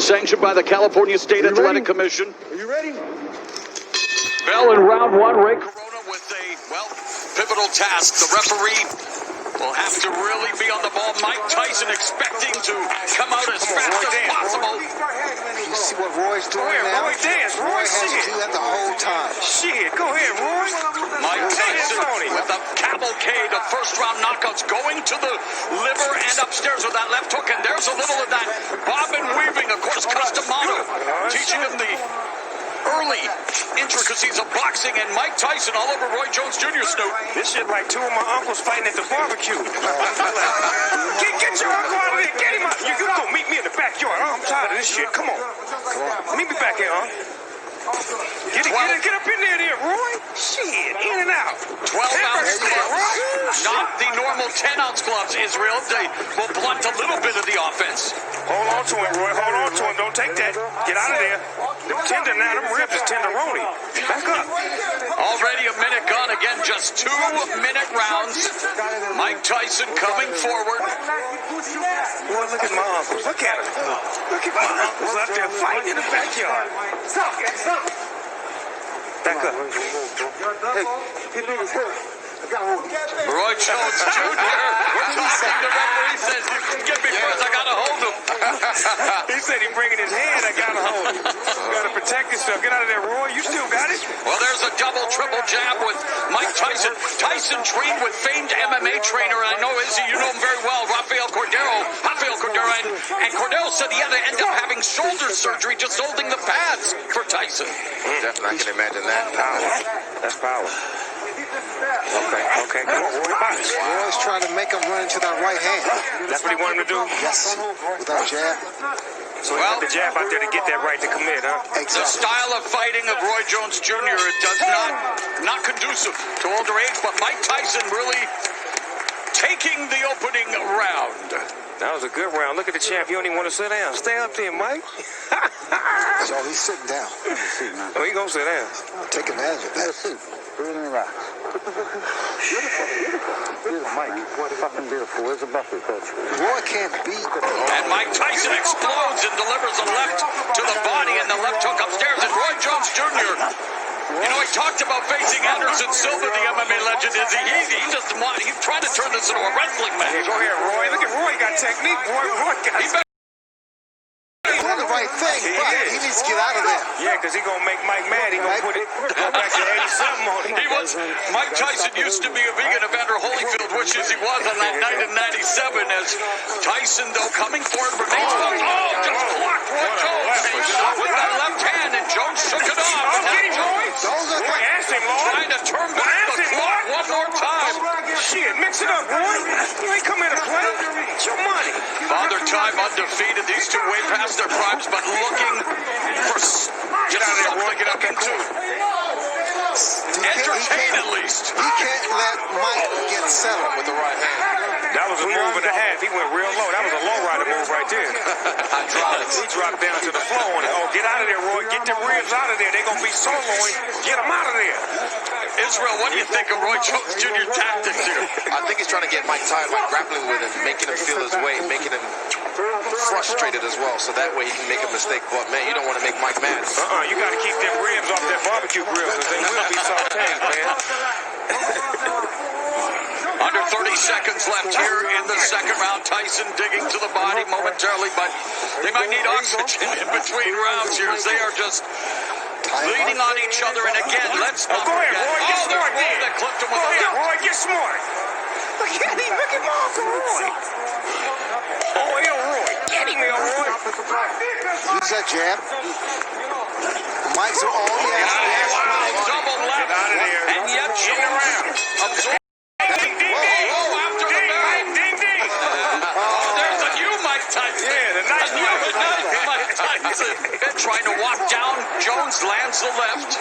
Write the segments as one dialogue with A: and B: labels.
A: sanctioned by the California State Athletic Commission.
B: Are you ready?
A: Bell in round one. Ray Corona with a, pivotal task. The referee will have to really be on the ball. Mike Tyson expecting to come out as fast as possible.
B: You see what Roy's doing now?
C: Roy dance. Roy
B: has to do that the whole time.
C: Shit, go ahead, Roy.
A: Mike Tyson with a cavalcade of first-round knockouts going to the liver and upstairs with that left hook. And there's a little of that bobbin weaving, of course, custom model, teaching him the early intricacies of boxing, and Mike Tyson all over Roy Jones Jr. Snoop.
C: This shit like two of my uncles fighting at the barbecue. Get your uncle out of there. Get him out. You go meet me in the backyard. I'm tired of this shit. Come on. Meet me back here, huh? Get up in there, Roy. Shit, in and out.
A: 12-ounce gloves. Not the normal 10-ounce gloves, Israel. They will blunt a little bit of the offense.
C: Hold on to him, Roy. Hold on to him. Don't take that. Get out of there. Them tender now. Them ribs is tenderoni. Back up.
A: Already a minute gone. Again, just 2-minute rounds. Mike Tyson coming forward.
C: Boy, look at my uncles. Look at him. Look at my uncles out there fighting in the backyard. Stop. Back up.
B: Hey, he moved his hair.
A: Roy Jones Jr. We're talking. The referee says, "Get me first. I gotta hold him."
C: He said he's bringing his hand. I gotta hold him. You gotta protect yourself. Get out of there, Roy. You still got it.
A: Well, there's a double, triple jab with Mike Tyson. Tyson trained with famed MMA trainer, and I know, Izzy, you know him very well, Rafael Cordero, and Cordero said he had to end up having shoulder surgery just holding the pads for Tyson.
C: Definitely, I can imagine that. Power. That's power. Okay. Come on, Roy. Box.
B: Roy's trying to make him run into that right hand.
C: That's what he wanted to do?
B: Yes. With that jab.
C: So he got the jab out there to get that right to commit, huh?
A: The style of fighting of Roy Jones Jr. It does not conducive to older age, but Mike Tyson really taking the opening round.
C: That was a good round. Look at the champ. You don't even want to sit down. Stay up there, Mike.
B: So he's sitting down.
C: Oh, he gonna sit down.
B: Take advantage of that.
D: Beautiful, Mike. Fucking beautiful. Where's the buffer, coach?
B: Roy can't beat.
A: And Mike Tyson explodes and delivers a left to the body and the left hook upstairs. And Roy Jones Jr., you know, he talked about facing Anderson Silva, the MMA legend. He just wanted, he's trying to turn this into a wrestling match.
C: Go ahead, Roy. Look at Roy. Got technique. Roy got
B: He's doing the right thing, but he needs to get out of there.
C: Yeah, because he's going to make Mike mad. He's going to go back to 80-something on him.
A: Mike Tyson used to be a vegan Evander Holyfield, which is he was on that night in 97, as Tyson, though, coming forward remains focused. Oh, just blocked Roy Jones with that left hand, and Jones shook it off.
C: Okay, Roy. Roy, ask him, Lord.
A: Trying to turn back the clock one more time.
C: Shit, mix it up, Roy. You ain't come here to play. It's your money.
A: Father Time undefeated. These two way past their primes, but looking for just something to look into. Entertain at least.
B: He can't let Mike get settled with the right hand.
C: That was a move and a half. He went real low. That was a low rider move right there. He dropped down to the floor on it. Oh, get out of there, Roy. Get them ribs out of there. They're going to be soloing. Get them out of there.
A: Israel, what do you think of Roy Jones Jr. tactics here?
E: I think he's trying to get Mike tired by grappling with him, making him feel his weight, making him frustrated as well, so that way he can make a mistake. But, man, you don't want to make Mike mad.
C: You got to keep them ribs off that barbecue grill, because they will be sauteed, man.
A: Under 30 seconds left here in the second round. Tyson digging to the body momentarily, but they might need oxygen in between rounds here, as they are just leaning on each other. And again, let's not
C: go ahead,
A: forget.
C: Roy, get smart,
A: Roy that clipped him with
C: go
A: a
C: ahead,
A: left.
C: Roy, get smart. Look at him. Look at my Uncle Roy. Oh, Roy. Get him, Roy.
B: Use that jab. Mike's all
A: Double left.
C: Get out of there.
A: And yet Jones
C: Ding, ding, ding.
A: after the bell.
C: Ding, ding.
A: There's a new Mike Tyson.
C: Yeah, the nice
A: Mike Tyson. Trying to walk down. Jones lands the left.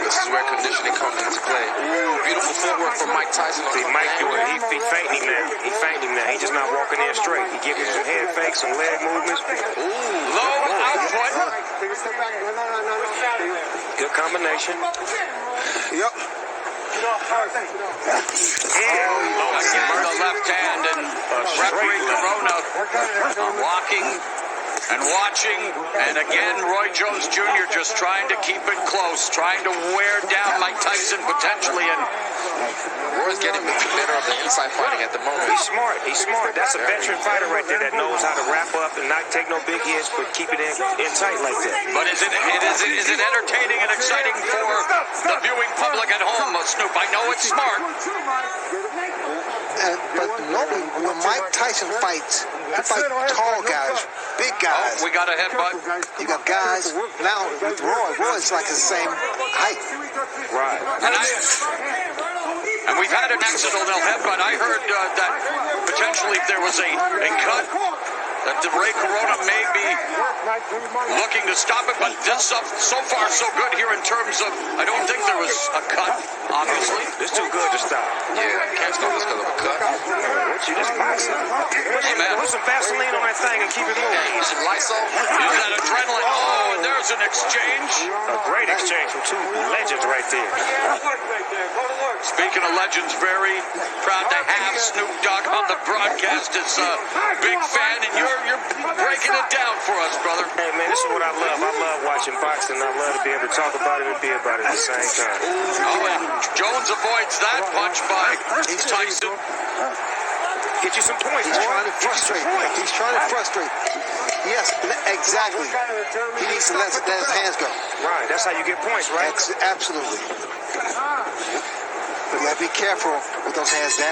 E: This is where conditioning comes into play. Ooh, beautiful footwork from Mike Tyson.
C: See, Mike doing it. He fainting him now. He fainting him now. He's just not walking in straight. He giving some head fakes, some leg movements.
A: Low output.
C: Good combination.
B: Yep.
A: Again, the left hand, and referee Corona walking And watching, and again, Roy Jones Jr. just trying to keep it close, trying to wear down Mike Tyson potentially. And
E: Roy's getting the better of the inside fighting at the moment.
C: He's smart. He's smart. That's a veteran fighter right there that knows how to wrap up and not take no big hits, but keep it in tight like that.
A: But is it entertaining and exciting for the viewing public at home, Snoop? I know it's smart.
B: But normally when Mike Tyson fights, he fights tall guys, big guys.
A: Oh, we got a headbutt.
B: You got guys now with Roy's like the same height.
C: Right.
A: And we've had an accidental headbutt. I heard that potentially if there was a cut, that Ray Corona may be looking to stop it, but this so far so good here in terms of, I don't think there was a cut, obviously.
C: It's too good to stop.
E: Yeah, can't stop this because of a cut.
C: You just boxing. Put some Vaseline on that thing and keep it moving.
E: Use some Lysol.
A: Use that adrenaline. Oh, and there's an exchange.
C: A great exchange from two legends right there.
A: Speaking of legends, very proud to have Snoop Dogg on the broadcast. Is a big fan, and you're breaking it down for us, brother.
C: Hey, man, this is what I love. I love watching boxing. I love to be able to talk about it and be about it at the same time.
A: Oh, and Jones avoids that punch by Tyson.
C: Get you some points.
B: He's trying to frustrate. He's trying to frustrate. Yes, exactly. He needs to let his hands go.
C: Right, that's how you get points, right?
B: Absolutely. But you gotta be careful with those hands down.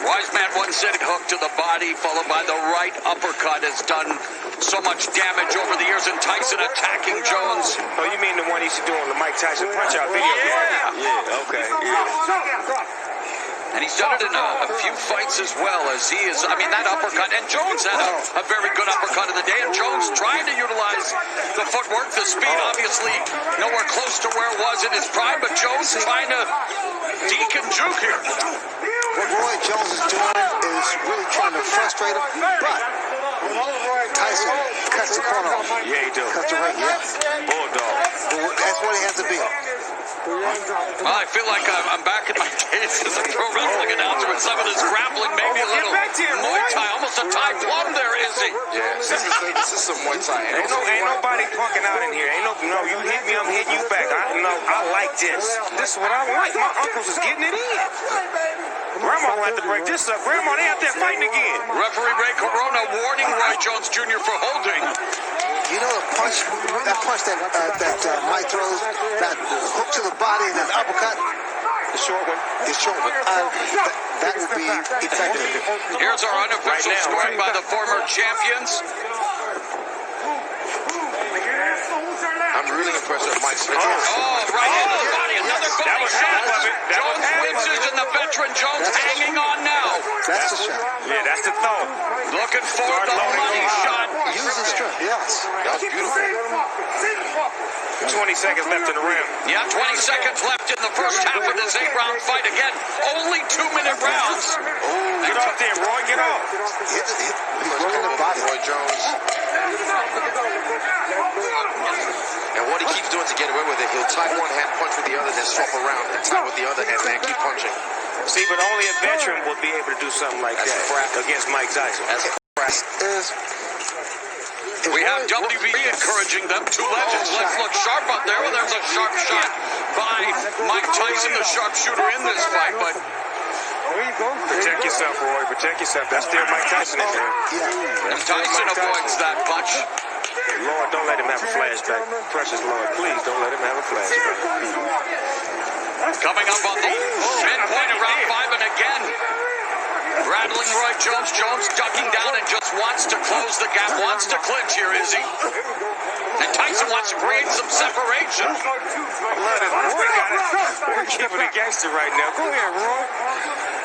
A: Wise man one sitting hook to the body, followed by the right uppercut, has done so much damage over the years. And Tyson attacking Jones.
C: Oh, you mean the one he's doing the Mike Tyson punch-out video?
A: Yeah.
C: Yeah, okay, yeah.
A: And he's done it in a few fights as well, as he is, I mean, that uppercut. And Jones had a very good uppercut in the day. And Jones trying to utilize the footwork, the speed, obviously nowhere close to where it was in his prime. But Jones trying to deke and juke here.
B: What Roy Jones is doing is really trying to frustrate him, but Tyson cuts the corner off.
C: Yeah, he do.
B: Cuts the ring, yeah.
C: Bulldog.
B: That's what he has to be.
A: Well, I feel like I'm back in my days as a pro wrestling announcer with some of this grappling, maybe a little Muay Thai, almost a Thai plum there, Izzy.
E: Yeah, this is some Muay Thai.
C: Ain't nobody punking out in here. No, you hit me, I'm hitting you back. I like this. This is what I like. My uncles is getting it in. Grandma will have to break this up. Grandma, they out there fighting again.
A: Referee Ray Corona warning Roy Jones Jr. for holding.
B: You know the punch, that Mike throws, that hook to the body and then uppercut,
C: The short one.
B: the short one. That would be effective.
A: Here's our unofficial scoring by the former champions.
E: I'm really impressed with Mike's finish.
A: Oh, right in the body, another
C: That
A: body
C: was
A: shot.
C: half of it. That was
A: Jones
C: half of
A: winces, and the veteran Jones hanging on now.
B: That's the shot.
C: Yeah, that's the thought.
A: Looking for the money shot.
B: Use his strength, yes.
E: That was beautiful.
C: 20 seconds left in the round.
A: Yeah, 20 seconds left in the first half of this 8-round fight. Again, only 2-minute rounds.
C: Get off there, Roy. Get off.
B: He's working the body.
E: Roy Jones. And what he keeps doing to get away with it, he'll tie one hand, punch with the other, then swap around and tie with the other hand, and keep punching.
C: See, but only a veteran would be able to do something like
E: That's
C: that
E: crap.
C: against Mike Tyson.
A: We have WBE encouraging them. Two legends. Let's look sharp up there. Well, there's a sharp shot by Mike Tyson, the sharpshooter in this fight. But
C: Protect yourself, Roy. Protect yourself. That's still Mike Tyson in there.
A: and Tyson avoids that punch.
C: Lord, don't let him have a flashback. Precious Lord, please don't let him have a flashback.
A: Coming up on the midpoint of round 5, and again, rattling Roy Jones. Jones ducking down and just wants to close the gap, wants to clinch here, is he? And Tyson wants to create some separation.
C: We're keeping it gangster right now. Go ahead, Roy.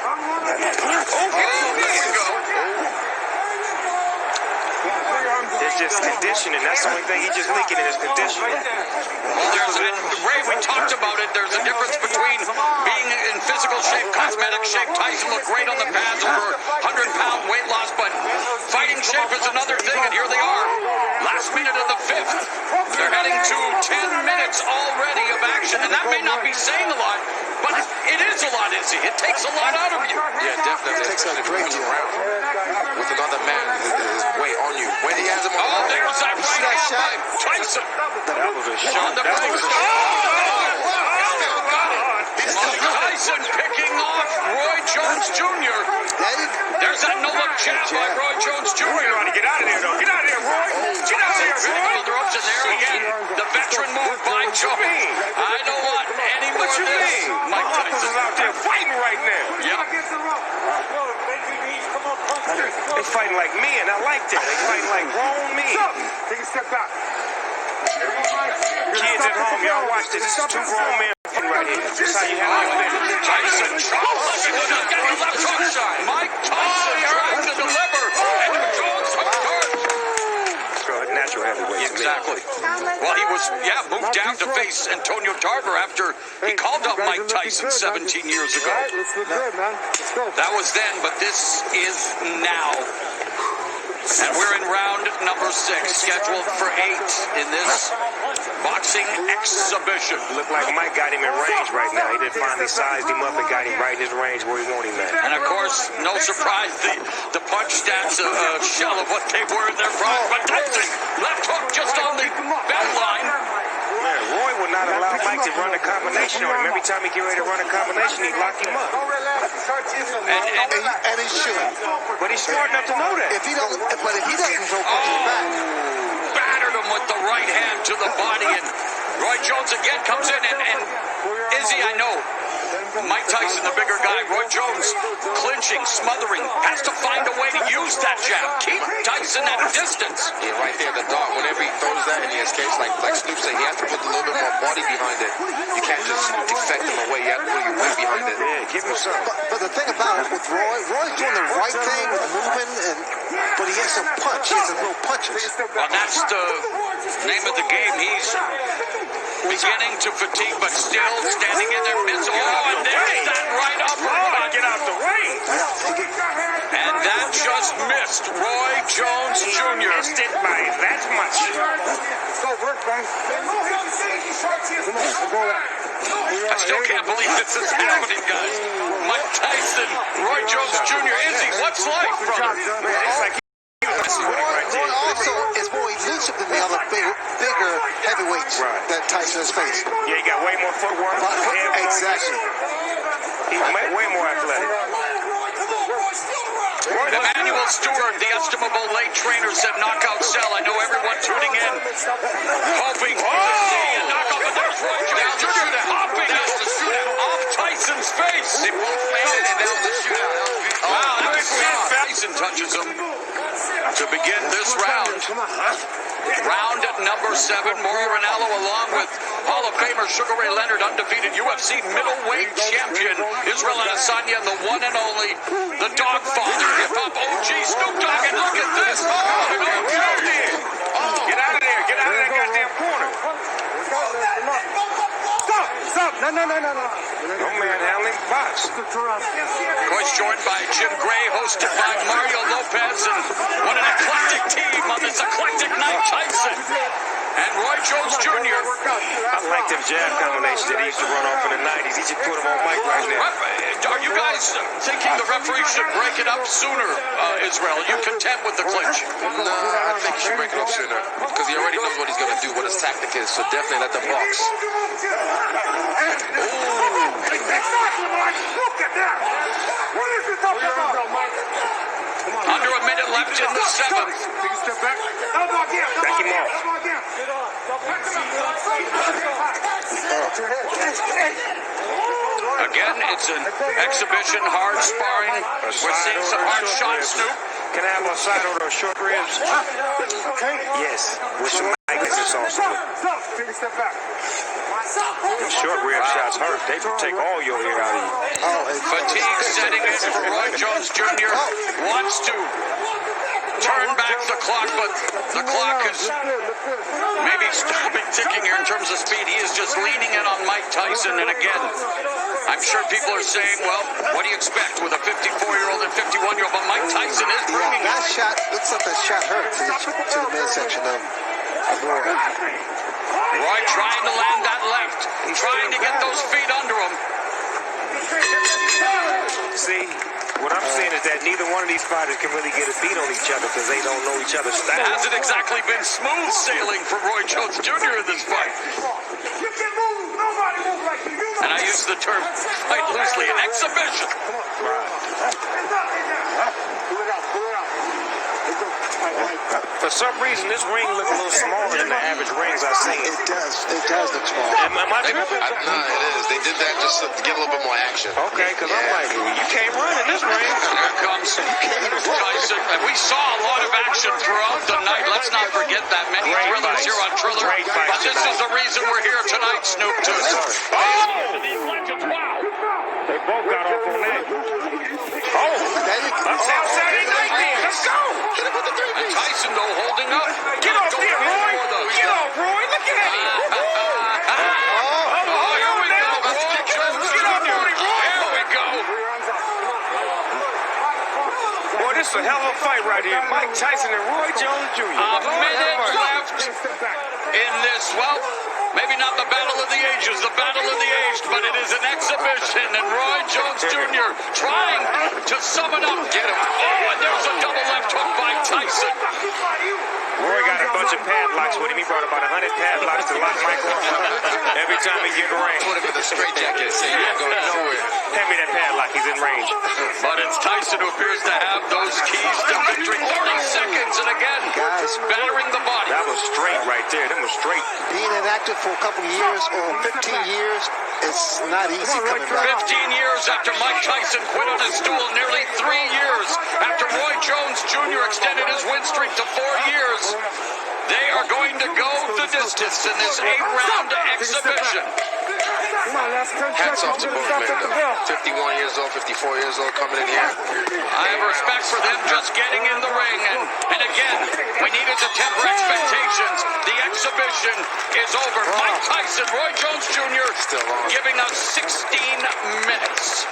A: Oh, there we go.
C: It's just conditioning. That's the only thing he's just leaking in his conditioning.
A: Well, Ray, we talked about it. There's a difference between being in physical shape, cosmetic shape. Tyson looked great on the pads, over 100-pound weight loss, but fighting shape is another thing, and here they are. Last minute of the 5th. They're heading to 10 minutes already of action, and that may not be saying a lot, but it is a lot, Izzy. It takes a lot out of you.
E: Yeah, definitely.
B: It takes a great deal.
E: With another man with his weight on you. When he has him
A: Oh,
E: on
A: there's that
B: see
A: right
B: that
A: hand
B: shot?
A: by Tyson.
C: That was a shot.
A: On the
C: That was a shot.
A: Mike Tyson picking off Roy Jones Jr. There's that no-look jab by Roy Jones Jr.
C: Roy, you ought to get out of there, though. Get out of there, Roy. Get out of there,
A: Sitting
C: Roy.
A: on the ropes, and there again, the veteran move by Jones. I don't want any more
C: What
A: of
C: you
A: this.
C: mean? My
A: Mike
C: uncles
A: Tyson.
C: is out there fighting right now.
A: Yep.
C: They fighting like men. I like that. They fighting like grown men.
F: Take a step back.
C: Kids at home, y'all watch this. This is two grown men fighting right here. This is how you handle it.
A: Tyson tries to get the left hook. Mike Tyson trying to deliver, and Jones hooked hard.
C: Natural heavyweight.
A: Exactly. Well, he was, moved down to face Antonio Tarver after he called up Mike Tyson 17 years ago.
F: Let's look good, man. Let's go.
A: That was then, but this is now. And we're in round number 6, scheduled for 8 in this boxing exhibition.
C: Look like Mike got him in range right now. He did finally sized him up and got him right in his range where he wanted him at.
A: And of course, no surprise, the punch stats a shell of what they were in their prime. But Tyson, left hook just on the bell line.
C: Man, Roy would not allow Mike to run a combination on him. Every time he get ready to run a combination, he'd lock him up.
B: And he should.
C: But he's smart enough to know that.
B: If he doesn't throw punches back.
A: Battered him with the right hand to the body, and Roy Jones again comes in, and Izzy, I know, Mike Tyson, the bigger guy, Roy Jones clinching, smothering, has to find a way to use that jab. Keep Tyson at a distance.
E: Yeah, right there, the dart. Whenever he throws that and he escapes, like Snoop said, he has to put a little bit more body behind it. You can't just defect him away. You have to put your weight behind it.
C: Yeah, give him some.
B: But the thing about it with Roy's doing the right thing with moving, but he has to punch. He has to throw punches.
A: Well, that's the name of the game. He's beginning to fatigue, but still standing in there. Miss. Oh, and there's that right uppercut.
C: Get out the way.
A: And that just missed Roy Jones Jr.
C: Missed it by that much.
F: Go work, man.
A: I still can't believe this is happening, guys. Mike Tyson, Roy Jones Jr. Izzy, what's life, brother?
C: Man, it's like
B: Roy also is more elusive than the other bigger heavyweights that Tyson has faced.
C: Yeah, he got way more footwork.
B: Exactly.
C: He's way more athletic.
A: Emmanuel Stewart, the estimable late trainer, said knockout cell. I know everyone tuning in, hoping to see a knockout, but there's Roy Jones Jr. popping off Tyson's face.
E: They both made it, and that was the shootout.
A: Wow, that was good. Tyson touches him to begin this round. Round at number 7, Mauro Ranallo along with Hall of Famer Sugar Ray Leonard, undefeated UFC middleweight champion Israel Adesanya, and the one and only, the Dogfather, hip-hop OG Snoop Dogg, and look at this!
C: Get out of there. Get out of that goddamn corner.
F: Stop. No.
C: No manhandling box.
A: Of course, joined by Jim Gray, hosted by Mario Lopez, and what an eclectic team on this eclectic night. Tyson and Roy Jones Jr.
C: I like them jab combinations that he used to run off in the 90s. He should put them on Mike right now.
A: Are you guys thinking the referee should break it up sooner, Israel? Are you content with the clinch?
E: No, I think he should break it up sooner because he already knows what he's going to do, what his tactic is. So definitely let them box.
A: Under a minute left in the 7th.
C: Back him off.
A: Again, it's an exhibition, hard sparring. We're seeing some hard shots, Snoop.
C: Can I have a side order of short ribs?
F: Okay.
C: Yes. With some Michael sauce on it.
F: Take a step back.
C: Them short rib shots hurt. They can take all your hair out of you.
A: Fatigue setting in for Roy Jones Jr. Wants to turn back the clock, but the clock is maybe stopping ticking here in terms of speed. He is just leaning in on Mike Tyson, and again, I'm sure people are saying, well, what do you expect with a 54-year-old and 51-year-old? But Mike Tyson is bringing it.
B: That shot looks like that shot hurt to the midsection of Roy.
A: Roy trying to land that left, trying to get those feet under him.
C: See, What I'm saying is that neither one of these fighters can really get a beat on each other because they don't know each other's
A: It
C: style.
A: hasn't exactly been smooth sailing for Roy Jones Jr. in this fight.
F: You can move. Nobody move like you. You know.
A: And I use the term quite loosely, an exhibition.
F: Pull it out. Pull it out.
C: For some reason, this ring look a little smaller than the average rings I've seen.
B: It does look small.
C: Am I tripping?
E: No, it is. They did that just to get a little bit more action.
C: Okay, because I'm like, you can't run in this ring.
A: Here comes Tyson. And we saw a lot of action throughout the night. Let's not forget that. Many
C: Great
A: thrillers
C: fights.
A: here on Triller.
C: Great fights
A: But this is the reason we're here tonight, Snoop Dogg.
C: They both got off on that. I'm Saturday night then. Let's go.
A: And Tyson, though, holding up.
C: Get off
A: Going
C: there, Roy.
A: for the-
C: Get off, Roy. Look at him.
A: Oh, here we go. Roy Jones
C: Get off,
A: Jr.
C: Roy.
A: Here we go.
C: Boy, this is a hell of a fight right here. Mike Tyson and Roy Jones Jr.
A: A minute left in this, well, maybe not the battle of the ages, the battle of the aged, but it is an exhibition, and Roy Jones Jr. trying to sum it up. Get him. Oh, and there's a double left hook by Tyson.
C: Roy got a bunch of padlocks with him. He brought about 100 padlocks to lock Michael every time he get in range.
E: Put him in the straitjacket. Say you ain't going nowhere.
C: Hand me that padlock. He's in range.
A: But it's Tyson who appears to have those keys to victory. 30 seconds, and again, battering the body.
C: That was straight right there. That was straight.
B: Being inactive for a couple of years or 15 years, it's not easy coming back.
A: 15 years after Mike Tyson quit on his stool, nearly 3 years after Roy Jones Jr. extended his win streak to 4 years, they are going to go the distance in this 8-round exhibition.
E: Hats off to both men, though. 51 years old, 54 years old coming in here.
A: I have respect for them just getting in the ring. And again, we needed to temper expectations. The exhibition is over. Mike Tyson, Roy Jones Jr.
E: Still on.
A: giving us 16 minutes.